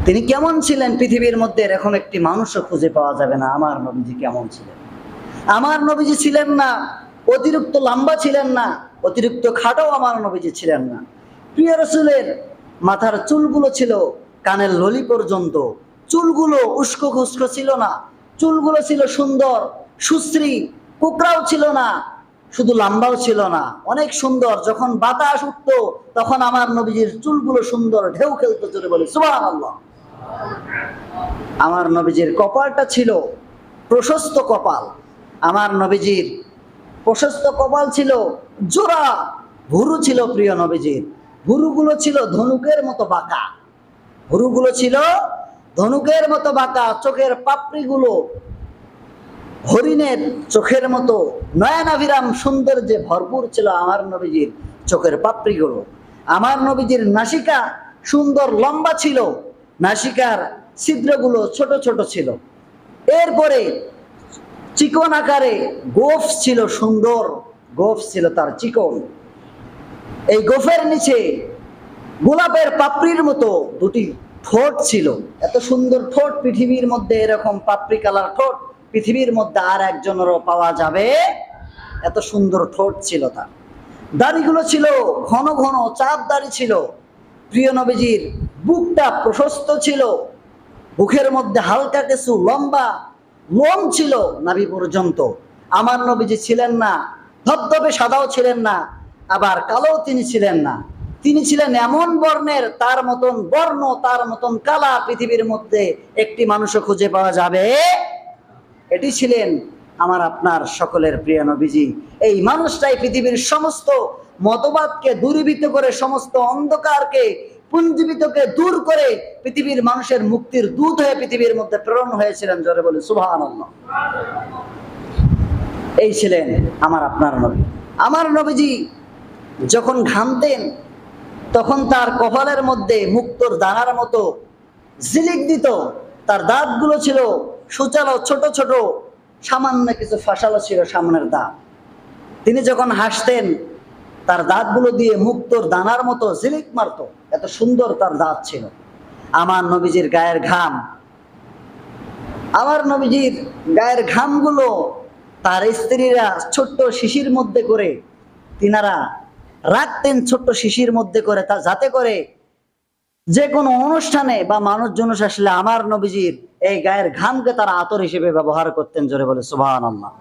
তিনি কেমন ছিলেন পৃথিবীর মধ্যে এরকম একটি মানুষও খুঁজে পাওয়া যাবে না। আমার নবীজি কেমন ছিলেন? আমার নবীজি ছিলেন না অতিরিক্ত লম্বা, ছিলেন না অতিরিক্ত খাটো, আমার নবীজি ছিলেন না। প্রিয় রাসূলের মাথার চুলগুলো ছিল কানের ললি পর্যন্ত, চুলগুলো উস্কো খুস্কো ছিল না, চুলগুলো ছিল সুন্দর সুশ্রী, কোকড়াও ছিল না, শুধু লম্বাও ছিল না, অনেক সুন্দর। যখন বাতাস উঠতো তখন আমার নবীজির চুলগুলো সুন্দর ঢেউ খেলতো, জোরে বলে সুবহানাল্লাহ। আমার নবীজির কপালটা ছিল প্রশস্ত কপাল, আমার নবীজির প্রশস্ত কপাল ছিল, জোড়া ভুরু ছিল প্রিয় নবীজির। ভুরুগুলো ছিল ধনুকের মতো বাঁকা, ভুরুগুলো ছিল ধনুকের মতো বাঁকা, চোখের পাপড়িগুলো হরিণের চোখের মতো নয়নাভিরাম সৌন্দর্যে ভরপুর ছিল আমার নবীজির চোখের পাপড়িগুলো। আমার নবীজির নাসিকা সুন্দর লম্বা ছিল, নাসিকার ছিদ্রগুলো ছোট ছোট ছিল। এরপরে চিকন আকারে গোফ ছিল, সুন্দর গোফ ছিল তার চিকন। এই গোফের নিচে গোলাপের পাপড়ির মতো দুটি ঠোঁট ছিল। এত সুন্দর ঠোঁট, পৃথিবীর মধ্যে এরকম পাপড়ি কালার ঠোঁট পৃথিবীর মধ্যে আর একজনেরও পাওয়া যাবে, এত সুন্দর ঠোঁট ছিল তার। দাড়িগুলো ছিল ঘন ঘন চাপ দাড়ি ছিল। প্রিয় নবীজির বুকটা প্রশস্ত ছিল, বুকের মধ্যে হালকা কিছু লম্বা লোম ছিল নাভি পর্যন্ত। আমার নবীজি ছিলেন না ধবধবে সাদাও ছিলেন না, আবার কালো তিনি ছিলেন না। তিনি ছিলেন এমন বর্ণের, তার মতন বর্ণ, তার মতন কালা পৃথিবীর মধ্যে একটি মানুষও খুঁজে পাওয়া যাবে। এটি ছিলেন আমার আপনার সকলের প্রিয় নবীজি। এই মানুষটাই পৃথিবীর সমস্ত মতবাদকে দূরীভূত করে, সমস্ত অন্ধকারকে পুঞ্জীবিতকে দূর করে পৃথিবীর মানুষের মুক্তির দূত হয়ে পৃথিবীর মধ্যে প্রেরণ হয়েছিলেন, জোরে বলে সুবহানাল্লাহ। এই ছিলেন আমার আপনার নবী। আমার নবীজি যখন ঘামতেন তখন তার কপালের মধ্যে মুক্তোর দানার মতো ঝিলিক দিত। তার দাঁতগুলো ছিল সুচালো, ছোট ছোট, সামান্য কিছু ফাঁসালো ছিল সামনের দাঁত। তিনি যখন হাসতেন তার দাঁতগুলো দিয়ে মুক্তোর দানার মতো ঝিলিক মারত, এত সুন্দর তার দাঁত ছিল। আমার নবীজির গায়ের ঘাম, আমার নবীজির গায়ের ঘামগুলো তার স্ত্রীরা ছোট্ট শিশির মধ্যে করে তিনারা রাখতেন, ছোট্ট শিশির মধ্যে করে, তা যাতে করে যে কোনো অনুষ্ঠানে বা মানুষজন আসলে আমার নবীজির এই গায়ের ঘামকে তারা আতর হিসেবে ব্যবহার করতেন, জোরে বলে সুবহানাল্লাহ।